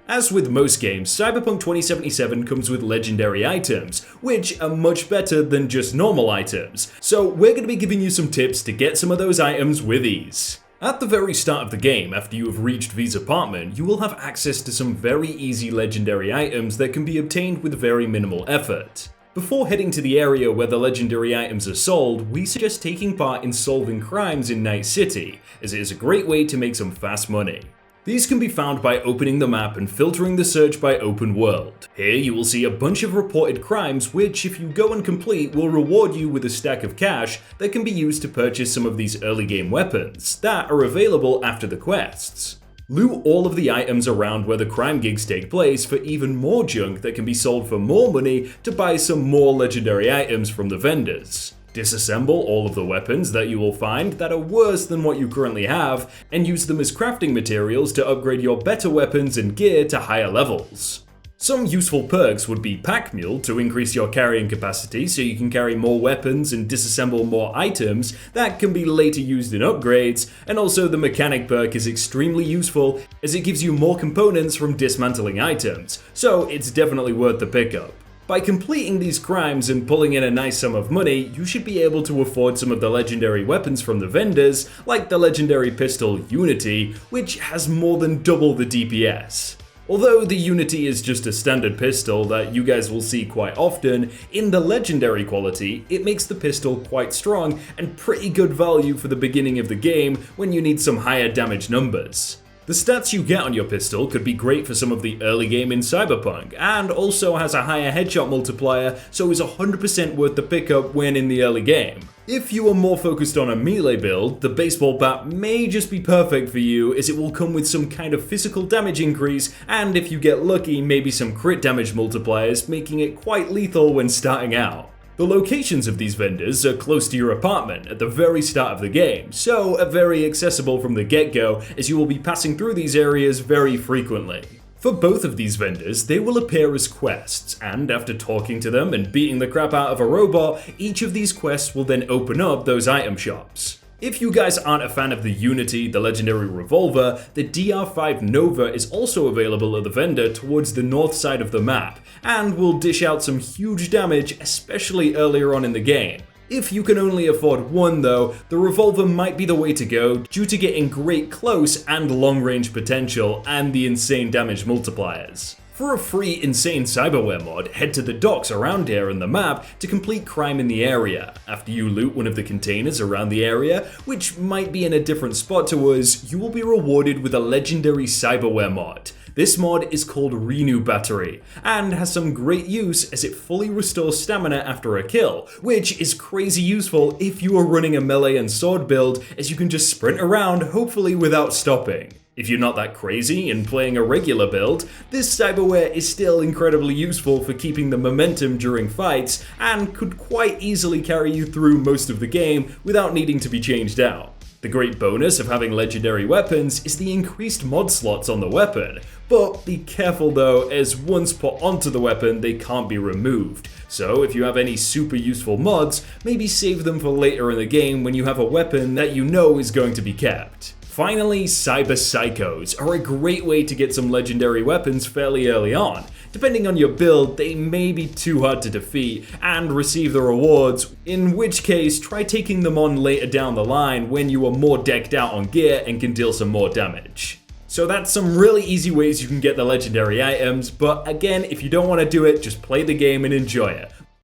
As with most games, Cyberpunk 2077 comes with legendary items, which are much better than just normal items, so we're going to be giving you some tips to get some of those items with ease. At the very start of the game, after you have reached V's apartment, you will have access to some very easy legendary items that can be obtained with very minimal effort. Before heading to the area where the legendary items are sold, we suggest taking part in solving crimes in Night City, as it is a great way to make some fast money. These can be found by opening the map and filtering the search by open world. Here you will see a bunch of reported crimes which, if you go and complete, will reward you with a stack of cash that can be used to purchase some of these early game weapons that are available after the quests. Loot all of the items around where the crime gigs take place for even more junk that can be sold for more money to buy some more legendary items from the vendors. Disassemble all of the weapons that you will find that are worse than what you currently have, and use them as crafting materials to upgrade your better weapons and gear to higher levels. Some useful perks would be Pack Mule to increase your carrying capacity so you can carry more weapons and disassemble more items that can be later used in upgrades, and also the Mechanic perk is extremely useful as it gives you more components from dismantling items, so it's definitely worth the pickup. By completing these crimes and pulling in a nice sum of money, you should be able to afford some of the legendary weapons from the vendors, like the legendary pistol Unity, which has more than double the DPS. Although the Unity is just a standard pistol that you guys will see quite often, in the legendary quality, it makes the pistol quite strong and pretty good value for the beginning of the game when you need some higher damage numbers. The stats you get on your pistol could be great for some of the early game in Cyberpunk, and also has a higher headshot multiplier, so is 100% worth the pickup when in the early game. If you are more focused on a melee build, the baseball bat may just be perfect for you as it will come with some kind of physical damage increase, and if you get lucky, maybe some crit damage multipliers, making it quite lethal when starting out. The locations of these vendors are close to your apartment at the very start of the game, so are very accessible from the get-go as you will be passing through these areas very frequently. For both of these vendors, they will appear as quests, and after talking to them and beating the crap out of a robot, each of these quests will then open up those item shops. If you guys aren't a fan of the Unity, the legendary revolver, the DR5 Nova is also available at the vendor towards the north side of the map, and will dish out some huge damage, especially earlier on in the game. If you can only afford one though, the revolver might be the way to go due to getting great close and long range potential and the insane damage multipliers. For a free Insane Cyberware mod, head to the docks around here in the map to complete crime in the area. After you loot one of the containers around the area, which might be in a different spot to us, you will be rewarded with a legendary Cyberware mod. This mod is called Renew Battery, and has some great use as it fully restores stamina after a kill, which is crazy useful if you are running a melee and sword build, as you can just sprint around, hopefully without stopping. If you're not that crazy and playing a regular build, this cyberware is still incredibly useful for keeping the momentum during fights, and could quite easily carry you through most of the game without needing to be changed out. The great bonus of having legendary weapons is the increased mod slots on the weapon, but be careful though, as once put onto the weapon they can't be removed. So if you have any super useful mods, maybe save them for later in the game when you have a weapon that you know is going to be kept. Finally, Cyber Psychos are a great way to get some legendary weapons fairly early on. Depending on your build, they may be too hard to defeat and receive the rewards, in which case try taking them on later down the line when you are more decked out on gear and can deal some more damage. So that's some really easy ways you can get the legendary items, but again, if you don't want to do it, just play the game and enjoy it.